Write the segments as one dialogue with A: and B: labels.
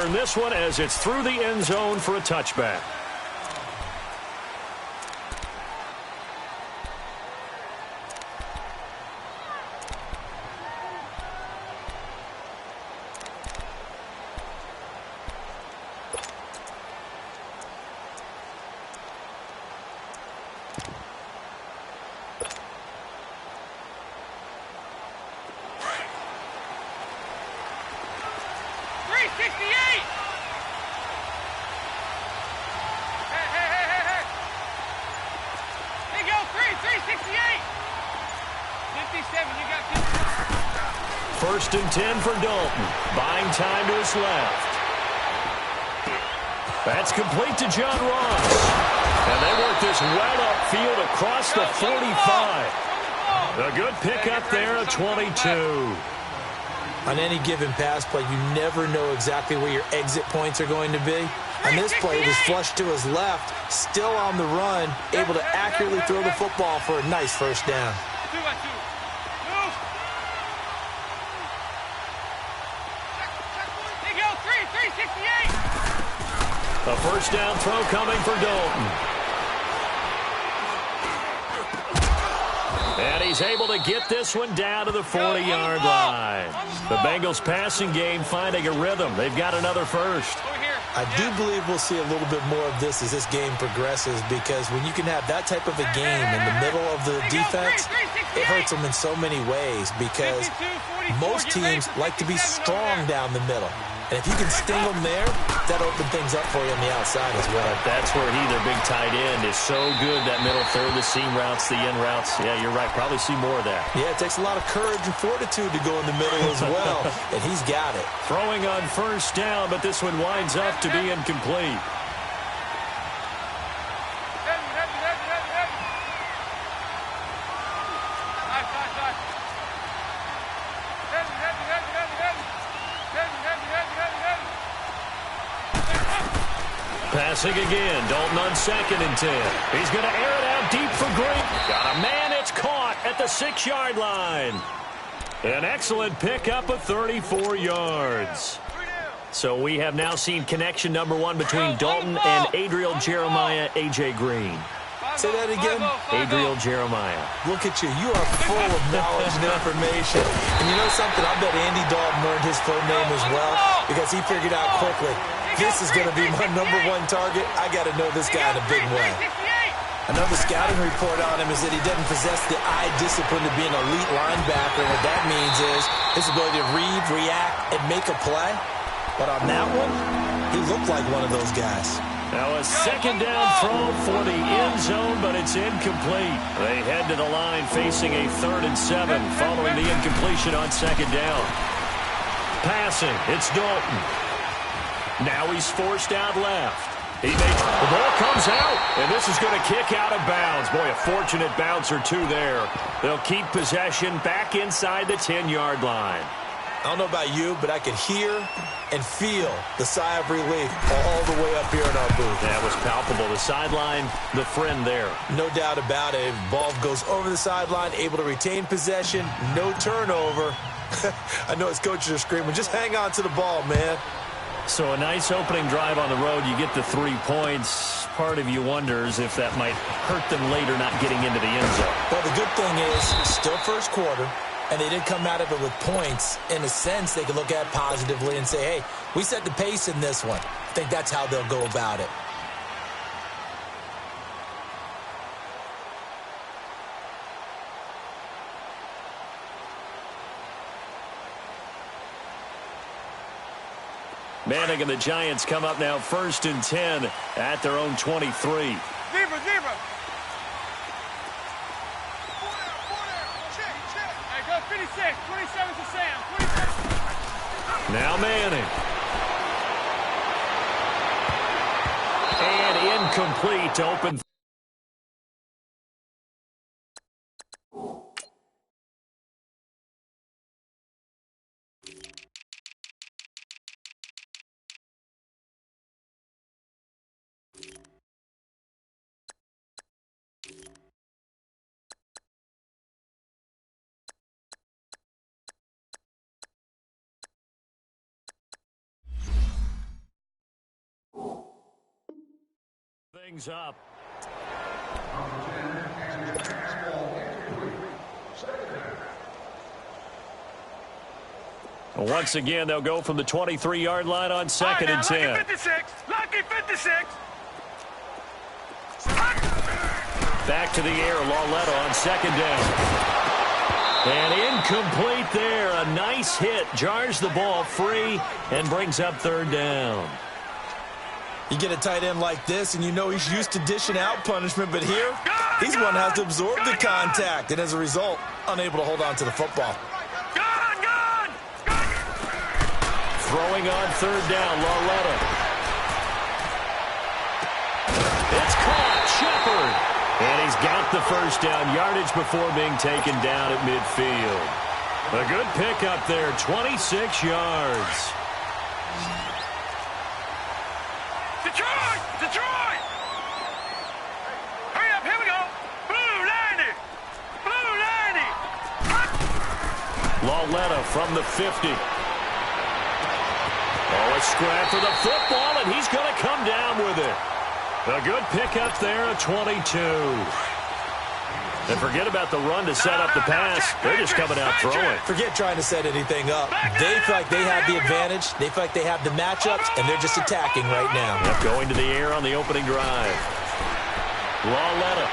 A: return this one as it's through the end zone for a touchback. First and 10 for Dalton. Buying time to his left. That's complete to John Ross. And they work this well upfield across the 45. A good pickup there at 22.
B: On any given pass play, you never know exactly where your exit points are going to be. On this play, it was flushed to his left, still on the run, able to accurately throw the football for a nice first down.
A: A first down throw coming for Dalton. And he's able to get this one down to the 40-yard line. The Bengals passing game finding a rhythm. They've got another first.
B: I do believe we'll see a little bit more of this as this game progresses, because when you can have that type of a game in the middle of the defense, it hurts them in so many ways, because most teams like to be strong down the middle. And if you can sting them there, that opens things up for you on the outside as well.
A: That's where their big tight end, is so good, that middle third, the seam routes, the end routes. Yeah, you're right. Probably see more of that.
B: Yeah, it takes a lot of courage and fortitude to go in the middle as well, and he's got it.
A: Throwing on first down, but this one winds up to be incomplete. Passing again, Dalton on 2nd and 10. He's going to air it out deep for Green. Got a man, it's caught at the 6-yard line. An excellent pickup of 34 yards. So we have now seen connection number 1 between Dalton and Adriel Jeremiah, A.J. Green.
B: Say that again.
A: Adriel Jeremiah.
B: Look at you. You are full of knowledge and information. And you know something? I bet Andy Dalton learned his full name as well, because he figured out quickly, this is going to be my number 1 target. I got to know this guy in a big way. Another scouting report on him is that he doesn't possess the eye discipline to be an elite linebacker. What that means is his ability to read, react, and make a play. But on that one, he looked like one of those guys.
A: Now a second down throw for the end zone, but it's incomplete. They head to the line facing a 3rd and 7 following the incompletion on 2nd down. Passing, it's Dalton. Now he's forced out left. The ball comes out, and this is going to kick out of bounds. Boy, a fortunate bounce or two there. They'll keep possession back inside the 10-yard line.
B: I don't know about you, but I could hear and feel the sigh of relief all the way up here in our booth.
A: That was palpable. The sideline, the friend there.
B: No doubt about it. Ball goes over the sideline, able to retain possession, no turnover. I know his coaches are screaming, just hang on to the ball, man.
A: So a nice opening drive on the road. You get the 3 points. Part of you wonders if that might hurt them later not getting into the end zone.
B: Well, the good thing is, still first quarter, and they didn't come out of it with points. In a sense, they can look at it positively and say, hey, we set the pace in this one. I think that's how they'll go about it.
A: Manning and the Giants come up now 1st and 10 at their own 23.
C: Zebra. Check. All right, go 56. 27 to Sam. 27.
A: Now Manning. And incomplete to open. Things up. Once again, they'll go from the 23-yard line on second and 10.
C: Lucky 56. Lucky 56.
A: Back to the air, Lauletta on second down. And incomplete there. A nice hit. Jars the ball free and brings up third down.
B: You get a tight end like this, and you know he's used to dishing out punishment, but here, he's one that has to absorb the contact, and as a result, unable to hold on to the football.
A: Throwing on third down, Lauletta. It's caught, Shepard. And he's got the first down yardage before being taken down at midfield. A good pickup there, 26 yards.
C: Detroit! Detroit! Hurry up, here we go. Blue 90. Blue 90.
A: Lauletta from the 50. Oh, a scrap for the football, and he's going to come down with it. A good pickup there at 22. And forget about the run to set up the pass. They're just coming out throwing.
B: Forget trying to set anything up. They feel like they have the advantage. They feel like they have the matchups, and they're just attacking right now.
A: Yep, going to the air on the opening drive. Lauletta.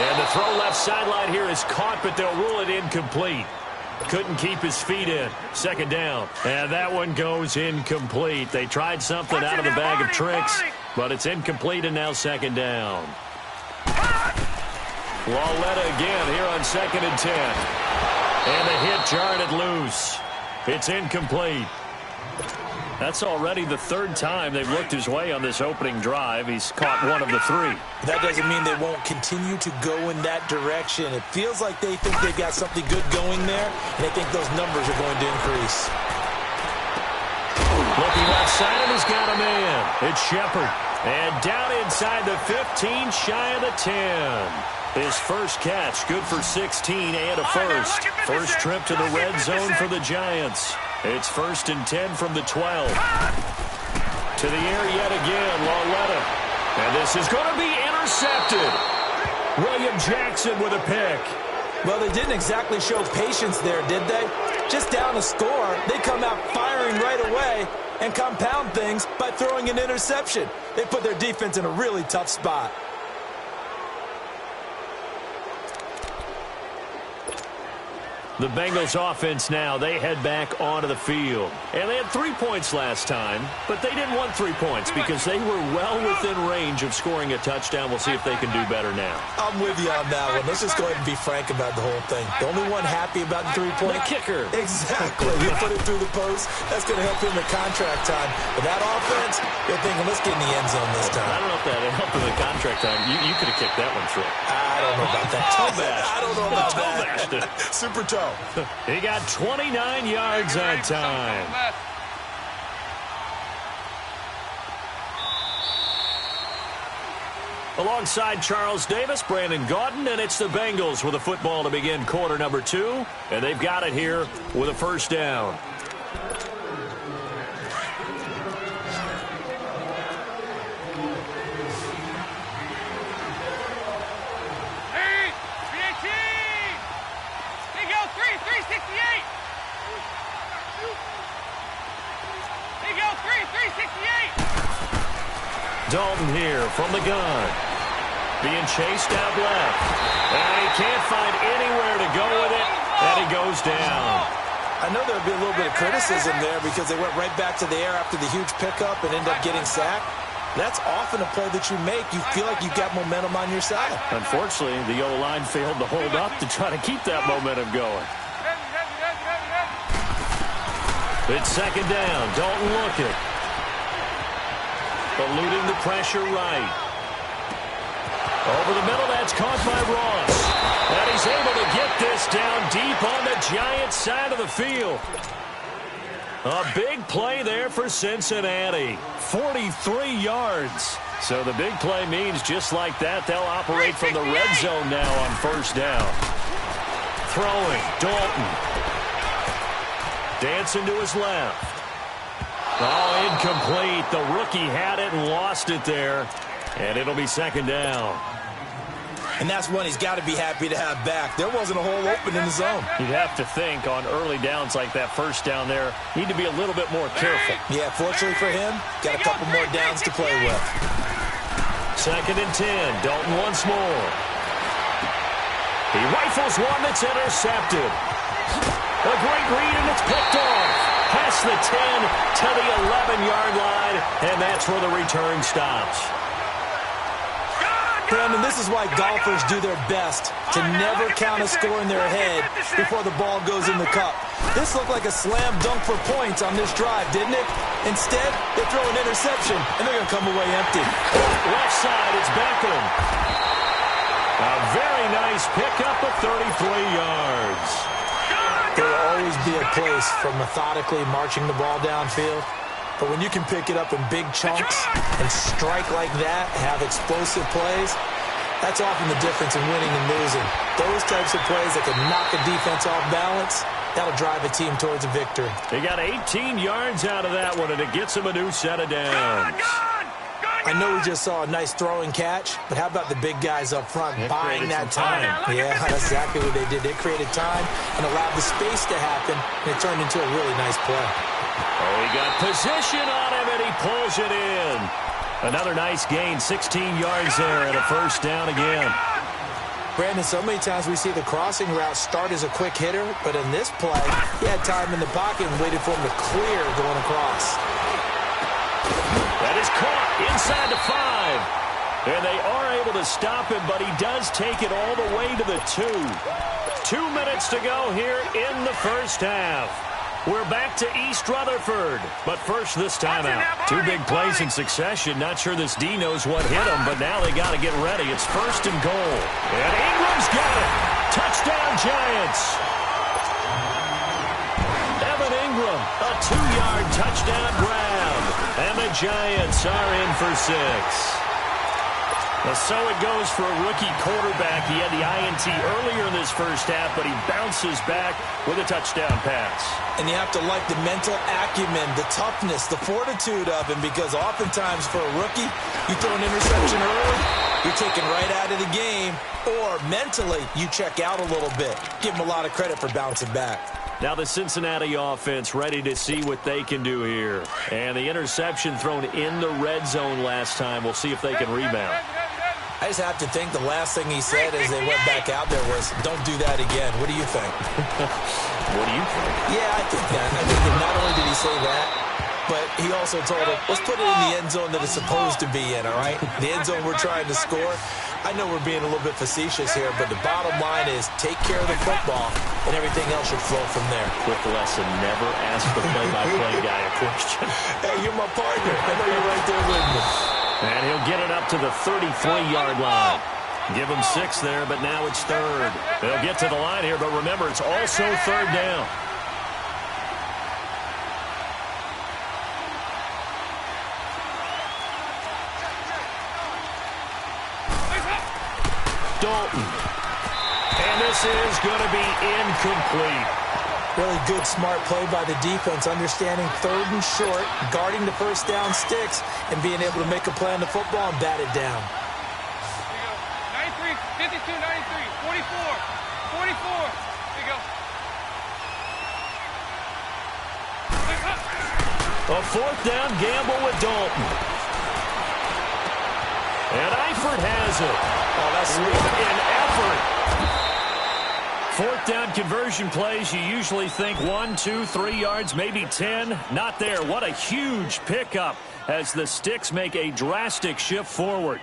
A: And the throw left sideline here is caught, but they'll rule it incomplete. Couldn't keep his feet in. Second down. And that one goes incomplete. They tried something out of the bag of tricks, but it's incomplete and now second down. Lauletta again here on second and 10. And the hit jarred it loose. It's incomplete. That's already the third time they've looked his way on this opening drive. He's caught one of the three.
B: That doesn't mean they won't continue to go in that direction. It feels like they think they've got something good going there, and they think those numbers are going to increase.
A: Looking left side, and he's got a man. It's Shepard. And down inside the 15, shy of the 10. His first catch, good for 16 and a first. First trip to the red zone for the Giants. It's first and 10 from the 12. To the air yet again, Lauletta. And this is going to be intercepted. William Jackson with a pick.
B: Well, they didn't exactly show patience there, did they? Just down a score, they come out firing right away and compound things by throwing an interception. They put their defense in a really tough spot.
A: The Bengals offense now, they head back onto the field. And they had 3 points last time, but they didn't want 3 points because they were well within range of scoring a touchdown. We'll see if they can do better now.
B: I'm with you on that one. Let's just go ahead and be frank about the whole thing. The only one happy about the 3-point?
A: The kicker.
B: Exactly. You put it through the post. That's going to help him at contract time. But that offense, you're thinking, let's get in the end zone this time.
A: I don't know if that helped him at contract time. You could have kicked that one through.
B: I don't know about that. I don't know about
A: that.
B: Super toe.
A: He got 29 yards on time. Alongside Charles Davis, Brandon Gaudin, and it's the Bengals with a football to begin quarter number 2. And they've got it here with a first down. Dalton here from the gun. Being chased out left. And he can't find anywhere to go with it. And he goes down.
B: I know there would be a little bit of criticism there because they went right back to the air after the huge pickup and ended up getting sacked. That's often a play that you make. You feel like you've got momentum on your side.
A: Unfortunately, the O-line failed to hold up to try to keep that momentum going. It's second down. Dalton looking. Eluding the pressure right. Over the middle, that's caught by Ross. And he's able to get this down deep on the Giants' side of the field. A big play there for Cincinnati. 43 yards. So the big play means just like that, they'll operate from the red zone now on first down. Throwing, Dalton. Dancing to his left. Oh, incomplete. The rookie had it and lost it there. And it'll be second down.
B: And that's one he's got to be happy to have back. There wasn't a hole open in the zone.
A: You'd have to think on early downs like that first down there, need to be a little bit more careful.
B: Yeah, fortunately for him, got a couple more downs to play with.
A: Second and 10. Dalton once more. He rifles one that's intercepted. A great read, and it's picked off. Past the 10 to the 11-yard line, and that's where the return stops.
B: Brandon, this is why golfers do their best to never count a score in their head before the ball goes in the cup. This looked like a slam dunk for points on this drive, didn't it? Instead, they throw an interception, and they're going to come away empty.
A: Left side, it's Beckham. A very nice pickup of 33 yards.
B: There will always be a place for methodically marching the ball downfield. But when you can pick it up in big chunks and strike like that, have explosive plays, that's often the difference in winning and losing. Those types of plays that can knock a defense off balance, that'll drive a team towards a victory.
A: They got 18 yards out of that one, and it gets them a new set of downs.
B: I know we just saw a nice throwing catch, but how about the big guys up front buying that time? Yeah, that's exactly what they did. They created time and allowed the space to happen, and it turned into a really nice play.
A: Oh, he got position on him, and he pulls it in. Another nice gain, 16 yards there, and a first down again.
B: Brandon, so many times we see the crossing route start as a quick hitter, but in this play, he had time in the pocket and waited for him to clear going across.
A: That is caught inside the 5. And they are able to stop him, but he does take it all the way to the 2. 2 minutes to go here in the first half. We're back to East Rutherford, but first this time out. 2 big plays in succession. Not sure this D knows what hit him, but now they got to get ready. It's first and goal. And Ingram's got it. Touchdown, Giants. Evan Ingram, a 2-yard touchdown grab. And the Giants are in for 6. So it goes for a rookie quarterback. He had the INT earlier in this first half, but he bounces back with a touchdown pass.
B: And you have to like the mental acumen, the toughness, the fortitude of him, because oftentimes for a rookie, you throw an interception early, you're taken right out of the game, or mentally you check out a little bit. Give him a lot of credit for bouncing back.
A: Now the Cincinnati offense ready to see what they can do here. And the interception thrown in the red zone last time. We'll see if they can rebound.
B: I just have to think the last thing he said as they went back out there was, don't do that again. What do you think?
A: What do you think?
B: Yeah, I think that. I think that not only did he say that, but he also told him, let's put it in the end zone that it's supposed to be in, all right? The end zone we're trying to score. I know we're being a little bit facetious here, but the bottom line is take care of the football, and everything else should flow from there.
A: Quick lesson, never ask the play-by-play guy a question.
B: Hey, you're my partner. I know you're right there with me.
A: And he'll get it up to the 33-yard line. Give him 6 there, but now it's 3rd. They'll get to the line here, but remember, it's also 3rd down. Dalton. And this is going to be incomplete.
B: Really good, smart play by the defense, understanding 3rd and short, guarding the first down sticks, and being able to make a play on the football and bat it down.
C: 93, 52, 93, 44, 44. There you go.
A: A 4th down gamble with Dalton. And Eifert has it.
B: Oh, that's sweet.
A: In effort. 4th down conversion plays, you usually think 1, 2, 3 yards, maybe 10. Not there. What a huge pickup as the sticks make a drastic shift forward.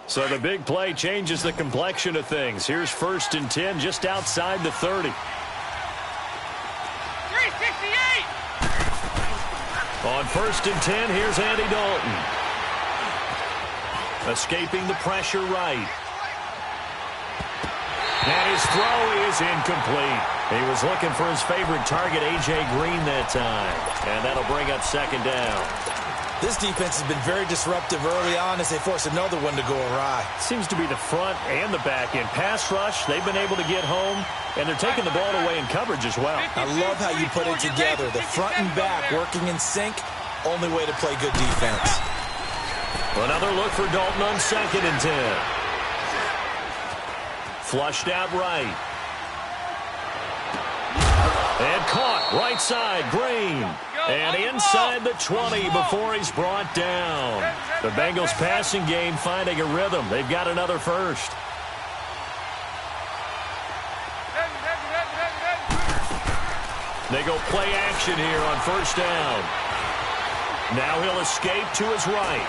A: So the big play changes the complexion of things. Here's 1st and 10 just outside the 30.
C: 368.
A: On 1st and 10, here's Andy Dalton. Escaping the pressure right. And his throw is incomplete. He was looking for his favorite target, A.J. Green, that time. And that'll bring up 2nd down.
B: This defense has been very disruptive early on as they force another one to go awry.
A: Seems to be the front and the back end. Pass rush, they've been able to get home, and they're taking the ball away in coverage as well.
B: I love how you put it together. The front and back working in sync, only way to play good defense.
A: Another look for Dalton on 2nd and 10. Flushed out right. And caught right side, Green. And inside the 20 before he's brought down. The Bengals passing game finding a rhythm. They've got another first. They go play action here on 1st down. Now he'll escape to his right.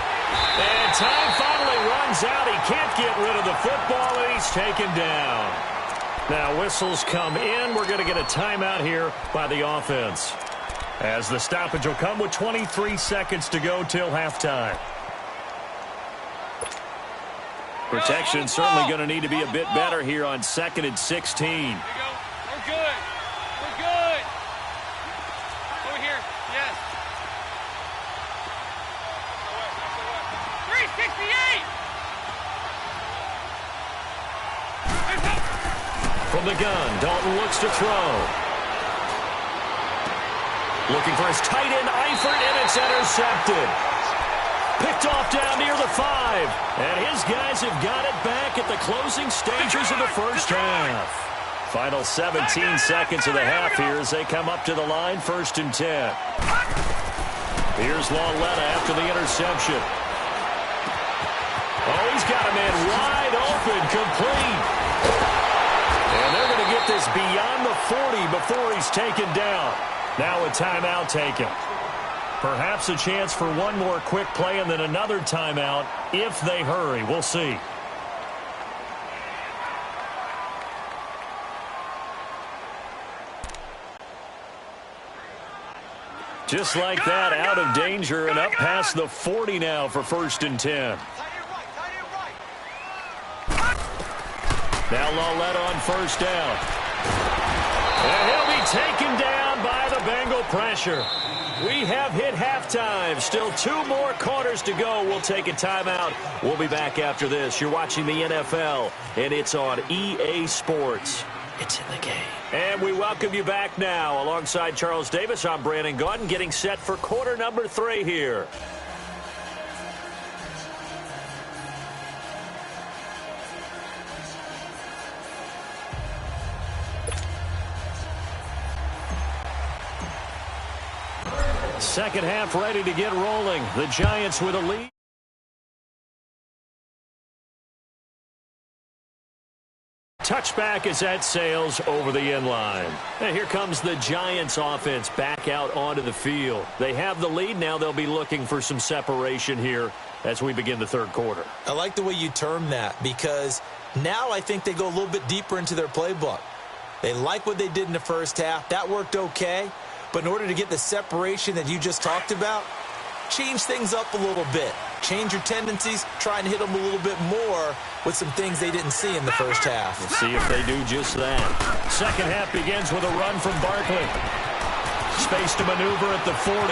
A: And time finally runs out. He can't get rid of the football, and he's taken down. Now whistles come in. We're going to get a timeout here by the offense, as the stoppage will come with 23 seconds to go till halftime. Protection certainly going to need to be a bit better here on 2nd and 16.
C: There you go. We're good. We're good. Over here. Yes. 368.
A: From the gun, Dalton looks to throw. Looking for his tight end, Eifert, and it's intercepted. Picked off down near the 5. And his guys have got it back at the closing stages of the first half. Final 17 seconds of the half here as they come up to the line, 1st and 10. Here's Lauletta after the interception. Oh, he's got a man wide open, complete. And they're going to get this beyond the 40 before he's taken down. Now a timeout taken. Perhaps a chance for one more quick play and then another timeout if they hurry. We'll see. Just like that, out of danger and up past the 40 now for 1st and 10. Now Lauletta on 1st down. And he'll be taken down by the Bengal pressure. We have hit halftime. Still 2 more quarters to go. We'll take a timeout. We'll be back after this. You're watching the NFL, and it's on EA Sports. It's in the game. And we welcome you back now. Alongside Charles Davis, I'm Brandon Gaudin, getting set for quarter number 3 here. Second half ready to get rolling. The Giants with a lead. Touchback is at Sales over the end line. And here comes the Giants offense back out onto the field. They have the lead. Now they'll be looking for some separation here as we begin the 3rd quarter.
B: I like the way you term that, because now I think they go a little bit deeper into their playbook. They like what they did in the first half. That worked okay. But in order to get the separation that you just talked about, change things up a little bit. Change your tendencies, try and hit them a little bit more with some things they didn't see in the first half.
A: We'll see if they do just that. Second half begins with a run from Barkley. Space to maneuver at the 40. And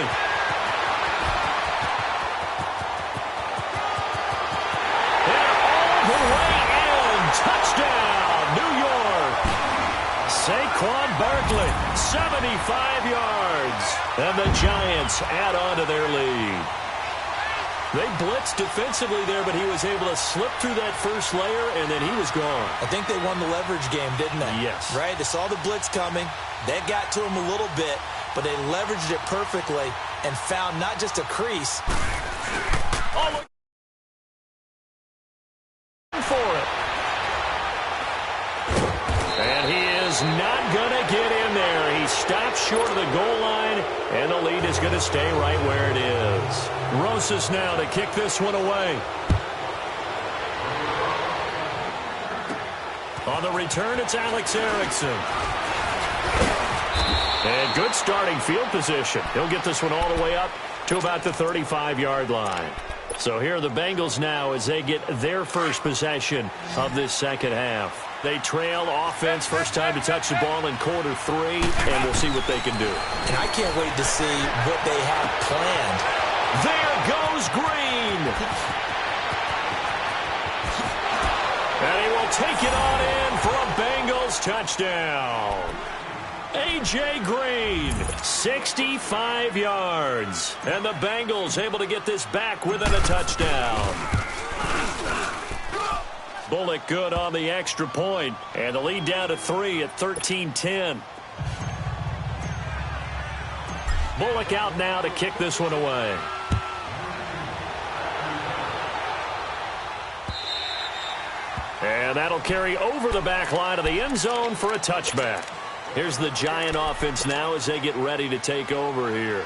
A: all the way in. Touchdown, New York. Saquon Barkley, 75 yards. And the Giants add on to their lead. They blitzed defensively there, but he was able to slip through that first layer, and then he was gone.
B: I think they won the leverage game, didn't they?
A: Yes.
B: Right? They saw the blitz coming. That got to him a little bit, but they leveraged it perfectly and found not just a crease.
A: Oh, look for it. And he is not going to get in there. He stops short of the goal line, and the lead is going to stay right where it is. Rosas now to kick this one away. On the return, it's Alex Erickson. And good starting field position. He'll get this one all the way up to about the 35-yard line. So here are the Bengals now as they get their first possession of this second half. They trail offense, first time to touch the ball in quarter 3, and we'll see what they can do.
B: And I can't wait to see what they have planned
A: There goes Green. And he will take it on in for a Bengals touchdown. A.J. Green, 65 yards. And the Bengals able to get this back within a touchdown. Bullock good on the extra point. And the lead down to 3 at 13-10. Bullock out now to kick this one away. And that'll carry over the back line of the end zone for a touchback. Here's the Giant offense now as they get ready to take over here.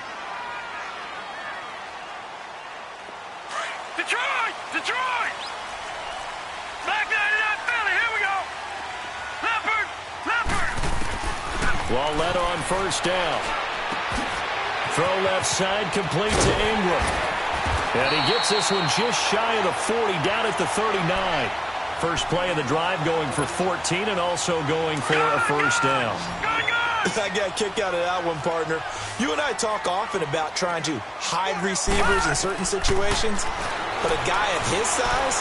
C: Detroit! Detroit! Back nine to that Philly. Here we go. Leopard! Leopard!
A: Walletta on first down. Throw left side complete to Ingram. And he gets this one just shy of the 40, down at the 39. First play of the drive going for 14 and also going for a first down.
B: I got a kick out of that one, partner. You and I talk often about trying to hide receivers in certain situations, but a guy at his size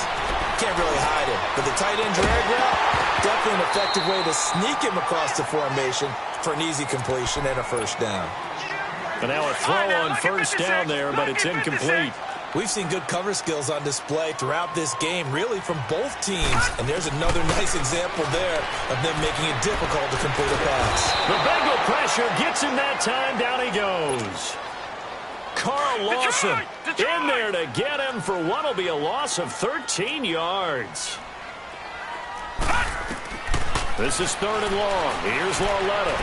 B: can't really hide him. But the tight end drag route, definitely an effective way to sneak him across the formation for an easy completion and a first down.
A: And now a throw on first down there, but it's incomplete.
B: We've seen good cover skills on display throughout this game, really from both teams. And there's another nice example there of them making it difficult to complete a pass.
A: The Bengal pressure gets him that time. Down he goes. Carl Lawson in there to get him for what will be a loss of 13 yards. This is 3rd and long. Here's Walletta.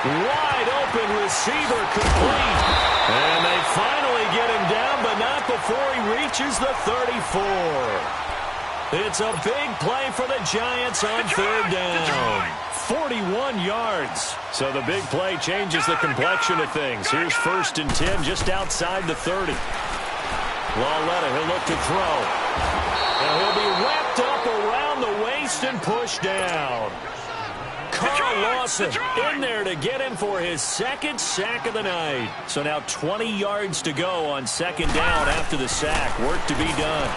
A: Wide open receiver complete. And they finally get him down, but not before he reaches the 34. It's a big play for the Giants on 3rd down. 41 yards. So the big play changes the complexion of things. Here's 1st and 10 just outside the 30. Walletta, he'll look to throw. And he'll be wrapped up around the waist and pushed down. Carl Lawson in there to get him for his 2nd sack of the night. So now 20 yards to go on 2nd down after the sack. Work to be done.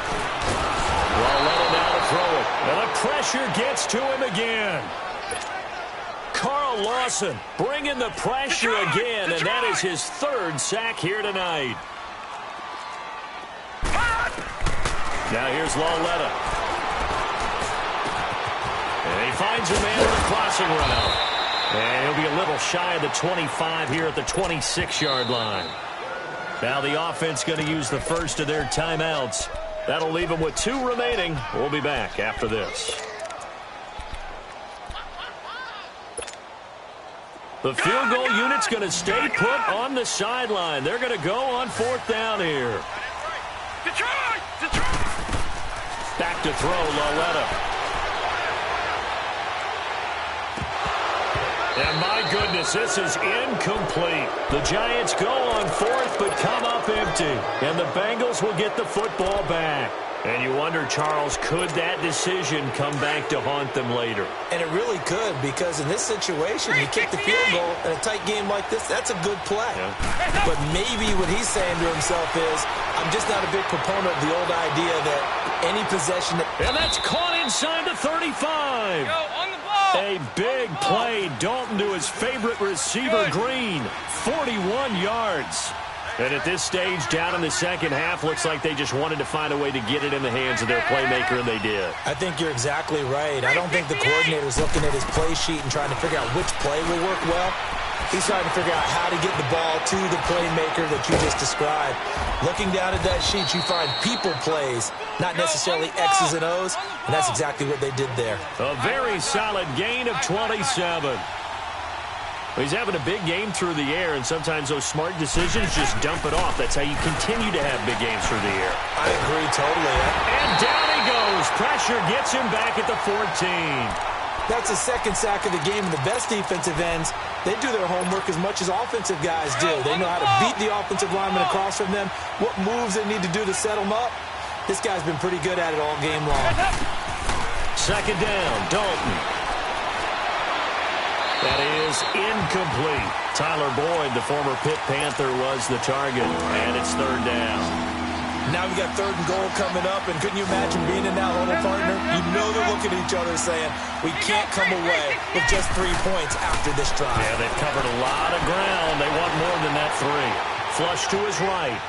A: Walletta now to throw it. And the pressure gets to him again. Carl Lawson bringing the pressure again, and that is his 3rd sack here tonight. Now here's Walletta. And he finds a man with a crossing route. And he'll be a little shy of the 25 here at the 26-yard line. Now the offense going to use the first of their timeouts. That'll leave them with 2 remaining. We'll be back after this. The field goal unit's going to stay put on the sideline. They're going to go on 4th down here. Back to throw, Walletta. And my goodness, this is incomplete. The Giants go on 4th, but come up empty. And the Bengals will get the football back. And you wonder, Charles, could that decision come back to haunt them later?
B: And it really could, because in this situation, you kick the field goal in a tight game like this, that's a good play. Yeah. But maybe what he's saying to himself is, I'm just not a big proponent of the old idea that any possession...
A: And that's caught inside the 35.
C: Go on the ball.
A: A big play. Dalton to his favorite receiver, Green. 41 yards. And at this stage, down in the second half, looks like they just wanted to find a way to get it in the hands of their playmaker, and they did.
B: I think you're exactly right. I don't think the coordinator's looking at his play sheet and trying to figure out which play will work well. He's trying to figure out how to get the ball to the playmaker that you just described. Looking down at that sheet, you find people plays, not necessarily X's and O's, and that's exactly what they did there.
A: A very solid gain of 27. He's having a big game through the air, and sometimes those smart decisions just dump it off. That's how you continue to have big games through the air.
B: I agree totally.
A: And down he goes. Pressure gets him back at the 14.
B: That's the 2nd sack of the game, and the best defensive ends, they do their homework as much as offensive guys do. They know how to beat the offensive lineman across from them, what moves they need to do to set them up. This guy's been pretty good at it all game long.
A: 2nd down, Dalton. That is incomplete. Tyler Boyd, the former Pitt Panther, was the target, and it's third down.
B: Now we got 3rd and goal coming up, and couldn't you imagine being in that huddle, partner? You know they're looking at each other saying, we can't come away with just 3 points after this drive.
A: Yeah, they've covered a lot of ground. They want more than that 3. Flush to his right.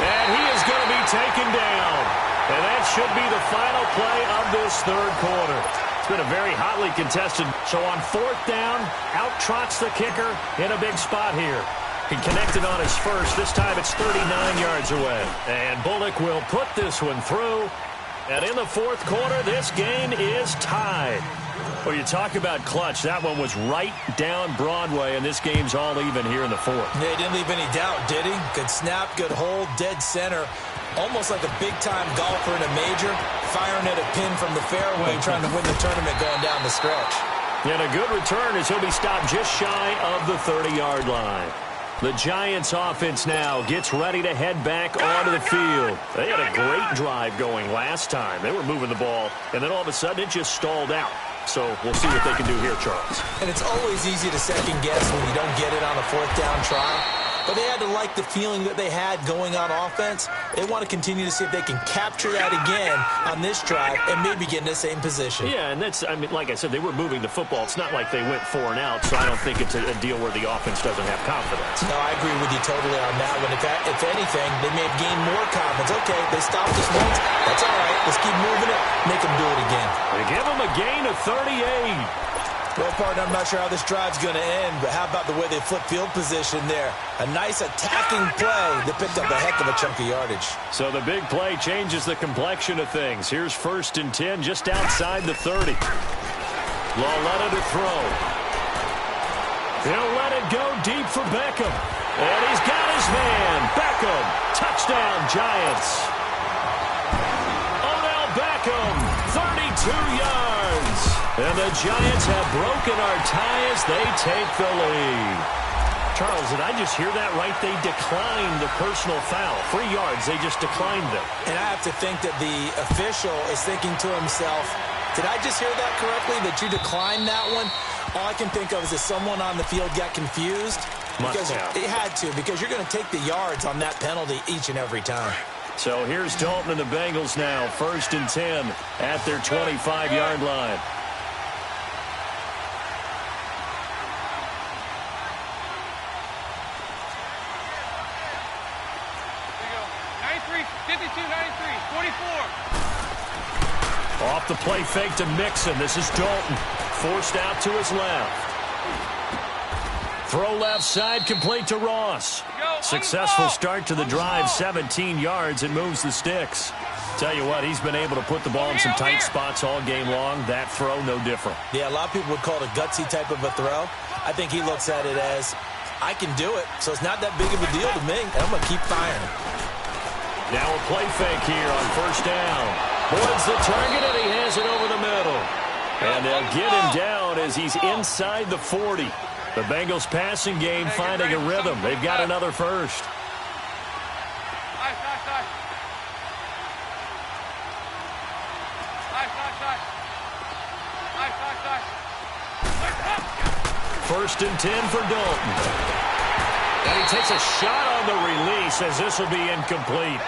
A: And he is going to be taken down. And that should be the final play of this 3rd quarter. It's been a very hotly contested. So on 4th down, out trots the kicker in a big spot here. He connected on his first. This time it's 39 yards away. And Bullock will put this one through. And in the 4th quarter, this game is tied. Well, you talk about clutch. That one was right down Broadway, and this game's all even here in the 4th.
B: Yeah, he didn't leave any doubt, did he? Good snap, good hold, dead center. Almost like a big-time golfer in a major, firing at a pin from the fairway, trying to win the tournament going down the stretch.
A: And a good return as he'll be stopped just shy of the 30-yard line. The Giants offense now gets ready to head back onto the field. They had a great drive going last time. They were moving the ball, and then all of a sudden it just stalled out. So we'll see what they can do here, Charles.
B: And it's always easy to second-guess when you don't get it on a 4th down try. But they had to like the feeling that they had going on offense. They want to continue to see if they can capture that again on this drive and maybe get in the same position.
A: Yeah, and that's, I mean, like I said, they were moving the football. It's not like they went 4 and out, so I don't think it's a deal where the offense doesn't have confidence.
B: No, I agree with you totally on that one. If anything, they may have gained more confidence. Okay, they stopped us once. That's all right. Let's keep moving it. Make them do it again.
A: They give them a gain of 38.
B: Well, partner, I'm not sure how this drive's going to end, but how about the way they flip field position there? A nice attacking play that picked up a heck of a chunk of yardage.
A: So the big play changes the complexion of things. Here's 1st and 10 just outside the 30. Lauletta to throw. He'll let it go deep for Beckham. And he's got his man. Beckham. Touchdown, Giants. Odell Beckham, 32 yards. And the Giants have broken our tie as they take the lead. Charles, did I just hear that right? They declined the personal foul. 3 yards, they just declined them.
B: And I have to think that the official is thinking to himself, did I just hear that correctly, that you declined that one? All I can think of is that someone on the field got confused.
A: Must have.
B: It had to, because you're going to take the yards on that penalty each and every time.
A: So here's Dalton and the Bengals now. 1st and 10 at their 25-yard line. Off the play fake to Mixon. This is Dalton. Forced out to his left. Throw left side, complete to Ross. Successful start to the drive, 17 yards, and moves the sticks. Tell you what, he's been able to put the ball in some tight spots all game long. That throw, no different.
B: Yeah, a lot of people would call it a gutsy type of a throw. I think he looks at it as, I can do it, so it's not that big of a deal to me, and I'm going to keep firing.
A: Now a play fake here on 1st down. Boyd's the target, and he has it over the middle. And they'll get him down as he's inside the 40. The Bengals passing game finding a rhythm. They've got another first. First and 10 for Dalton. And he takes a shot on the release as this will be incomplete.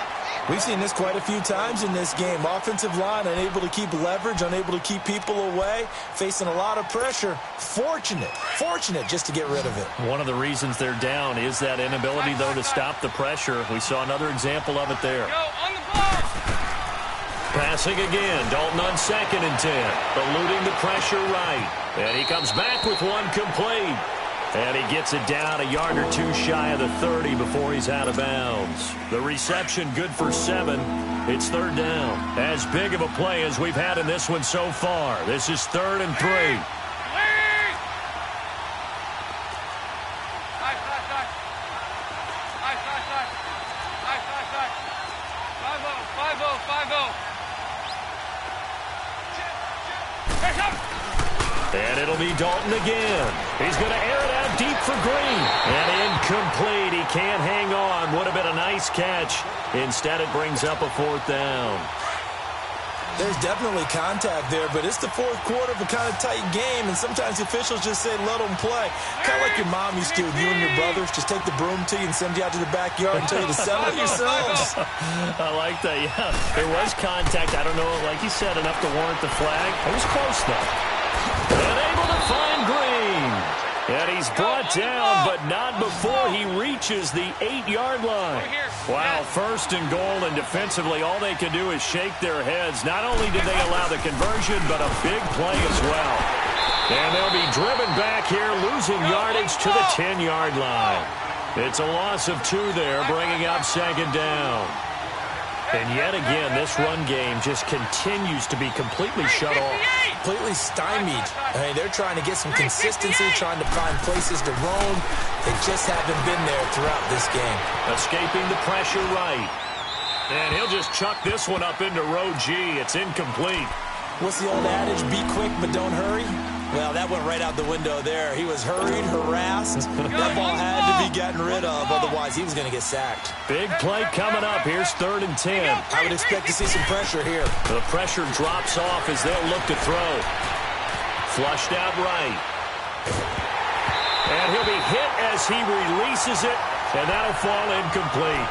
B: We've seen this quite a few times in this game. Offensive line unable to keep leverage, unable to keep people away, facing a lot of pressure. Fortunate just to get rid of it.
A: One of the reasons they're down is that inability, though, to stop the pressure. We saw another example of it there. Passing again. Dalton on 2nd and 10. Eluding the pressure right. And he comes back with one complete. And he gets it down a yard or 2 shy of the 30 before he's out of bounds. The reception good for 7. It's 3rd down. As big of a play as we've had in this one so far. This is 3rd and 3. And it'll be Dalton again. He's going to air it out deep for Green. And incomplete. He can't hang on. Would have been a nice catch. Instead, it brings up a 4th down.
B: There's definitely contact there, but it's the fourth quarter of a kind of tight game, and sometimes the officials just say, let them play. Kind of like your mom used to with you and your brothers. Just take the broom to you and send you out to the backyard and tell you to settle it yourselves.
A: I like that, yeah. There was contact. I don't know, like you said, enough to warrant the flag. It was close, though. And able to find Green. And he's brought down, but not before he reaches the 8-yard line. Wow, first and goal, and defensively, all they can do is shake their heads. Not only did they allow the conversion, but a big play as well. And they'll be driven back here, losing yardage to the 10-yard line. It's a loss of 2 there, bringing up second down. And yet again, this run game just continues to be completely shut off.
B: Completely stymied. I mean, they're trying to get some consistency, trying to find places to roam. They just haven't been there throughout this game.
A: Escaping the pressure right. And he'll just chuck this one up into row G. It's incomplete.
B: What's the old adage? Be quick, but don't hurry? Well, that went right out the window there. He was hurried, harassed. That ball had to be gotten rid of, otherwise he was going to get sacked.
A: Big play coming up. Here's 3rd and 10.
B: I would expect to see some pressure here.
A: The pressure drops off as they'll look to throw. Flushed out right. And he'll be hit as he releases it, and that'll fall incomplete.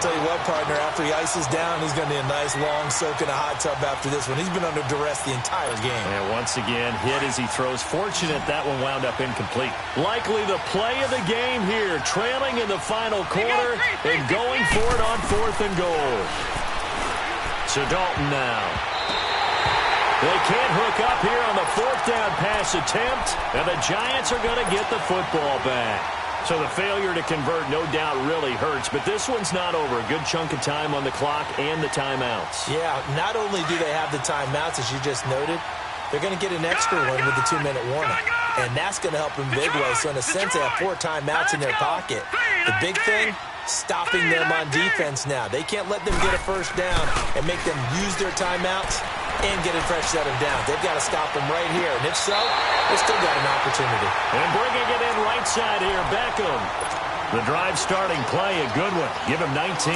B: Tell you what, partner, after he ices down, he's going to need a nice long soak in a hot tub after this one. He's been under duress the entire game.
A: And once again, hit as he throws. Fortunate that one wound up incomplete. Likely the play of the game here, trailing in the final quarter and going for it on 4th and goal. To Dalton now. They can't hook up here on the 4th down pass attempt, and the Giants are going to get the football back. So the failure to convert, no doubt, really hurts. But this one's not over. A good chunk of time on the clock and the timeouts.
B: Yeah, not only do they have the timeouts, as you just noted, they're going to get an extra one with the 2-minute warning. And that's going to help in big way. So in a sense, they have 4 timeouts in their pocket. The big thing, stopping them on defense now. They can't let them get a first down and make them use their timeouts and get a fresh set of downs. They've got to stop them right here. And if so, they've still got an opportunity.
A: And bringing it in right side here, Beckham. The drive starting play, a good one. Give him 19.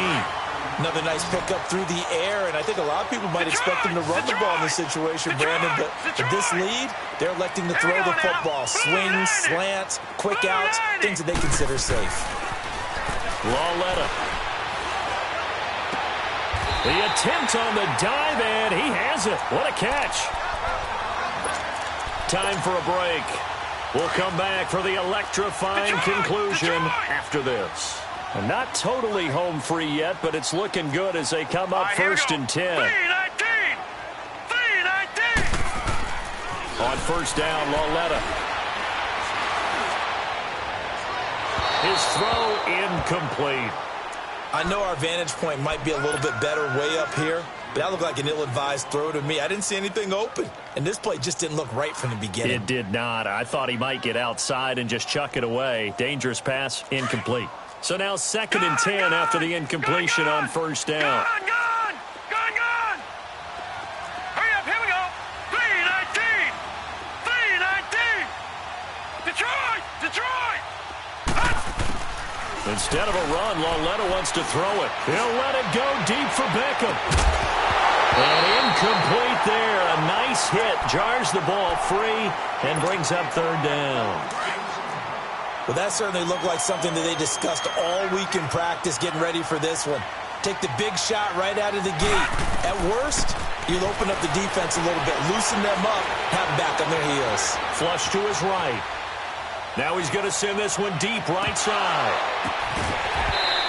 B: Another nice pickup through the air, and I think a lot of people might expect them to run the ball in this situation, Brandon, but with this lead, they're electing to throw the football. Swings, slants, quick outs, things that they consider safe.
A: Lawletta. The attempt on the dive, and he has it. What a catch. Time for a break. We'll come back for the electrifying conclusion after this. And not totally home free yet, but it's looking good as they come up 1st and 10.
C: 3-19.
A: On 1st down, Lawletta. His throw incomplete.
B: I know our vantage point might be a little bit better way up here, but that looked like an ill-advised throw to me. I didn't see anything open, and this play just didn't look right from the beginning.
A: It did not. I thought he might get outside and just chuck it away. Dangerous pass, incomplete. So now 2nd and 10 after the incompletion on 1st down.
C: Gone! Hurry up, here we go. 3-19. Detroit!
A: Instead of a run, Lawletta wants to throw it. He'll let it go deep for Beckham. And incomplete there. A nice hit. Jars the ball free and brings up 3rd down.
B: Well, that certainly looked like something that they discussed all week in practice getting ready for this one. Take the big shot right out of the gate. At worst, you'll open up the defense a little bit, loosen them up, have them back on their heels.
A: Flush to his right. Now he's going to send this one deep right side.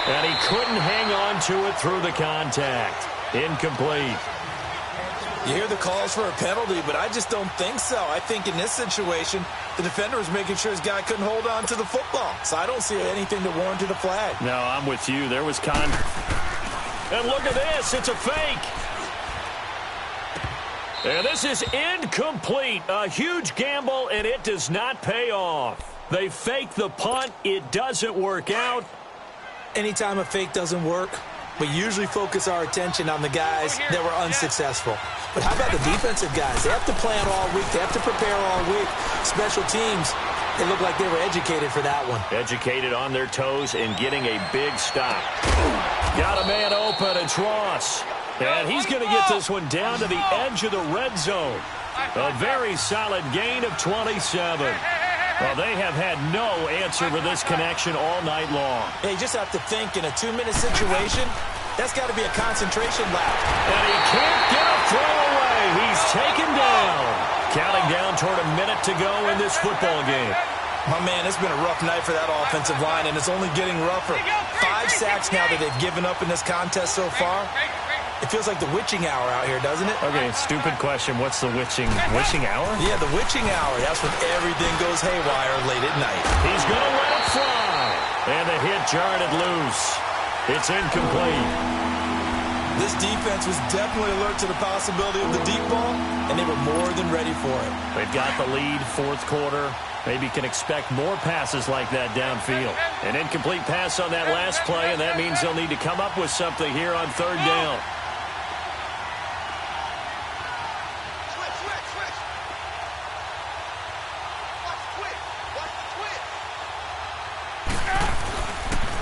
A: And he couldn't hang on to it through the contact. Incomplete.
B: You hear the calls for a penalty, but I just don't think so. I think in this situation, the defender was making sure his guy couldn't hold on to the football. So I don't see anything that warranted a flag.
A: No, I'm with you. There was And look at this. It's a fake. And this is incomplete. A huge gamble, and it does not pay off. They fake the punt. It doesn't work out.
B: Anytime a fake doesn't work, we usually focus our attention on the guys that were unsuccessful. But how about the defensive guys? They have to plan all week. They have to prepare all week. Special teams, they look like they were educated for that one.
A: Educated on their toes and getting a big stop. Got a man open. It's Ross. And he's going to get this one down to the edge of the red zone. A very solid gain of 27. Well, they have had no answer for this connection all night long.
B: Yeah, you just have to think in a 2-minute situation, that's got to be a concentration lap.
A: And he can't get a throw away. He's taken down. Counting down toward a minute to go in this football game.
B: My man, it's been a rough night for that offensive line, and it's only getting rougher. 5 sacks now that they've given up in this contest so far. It feels like the witching hour out here, doesn't it?
A: Okay, stupid question. What's the witching hour?
B: Yeah, the witching hour. That's when everything goes haywire late at night.
A: He's going to let it fly. And the hit jarred it loose. It's incomplete.
B: This defense was definitely alert to the possibility of the deep ball, and they were more than ready for it.
A: They've got the lead, fourth quarter. Maybe can expect more passes like that downfield. An incomplete pass on that last play, and that means they'll need to come up with something here on third down.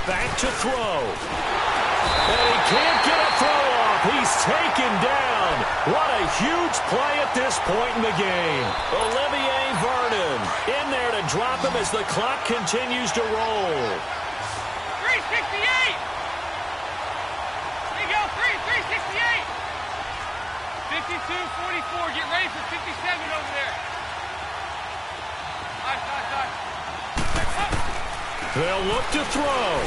A: Back to throw. And he can't get a throw off. He's taken down. What a huge play at this point in the game. Olivier Vernon in there to drop him as the clock continues to roll.
C: 368. There you go, 368. 52-44. Get ready for 57 over there. Nice.
A: They'll look to throw.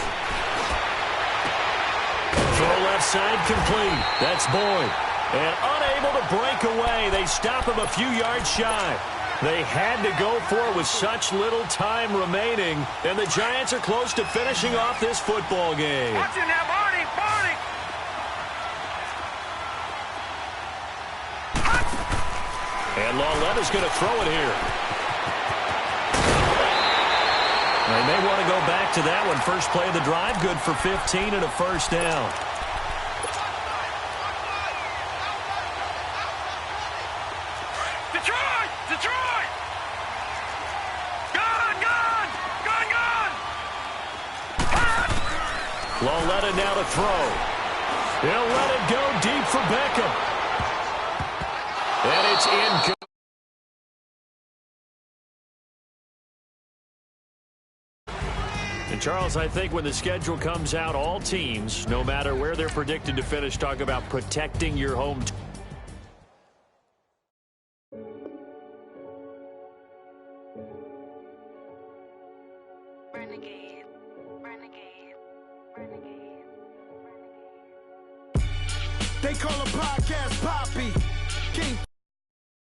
A: Throw left side complete. That's Boyd. And unable to break away. They stop him a few yards shy. They had to go for it with such little time remaining. And the Giants are close to finishing off this football game.
C: Watch it now, Barney.
A: And Lauletta's going to throw it here. They may want to go back to that one. First play of the drive, good for 15 and a first down.
C: Detroit! Gone!
A: Lauletta now to throw. He'll let it go deep for Beckham. And it's incomplete. And Charles, I think when the schedule comes out, all teams, no matter where they're predicted to finish, talk about protecting your home.
D: They call a podcast Poppy. King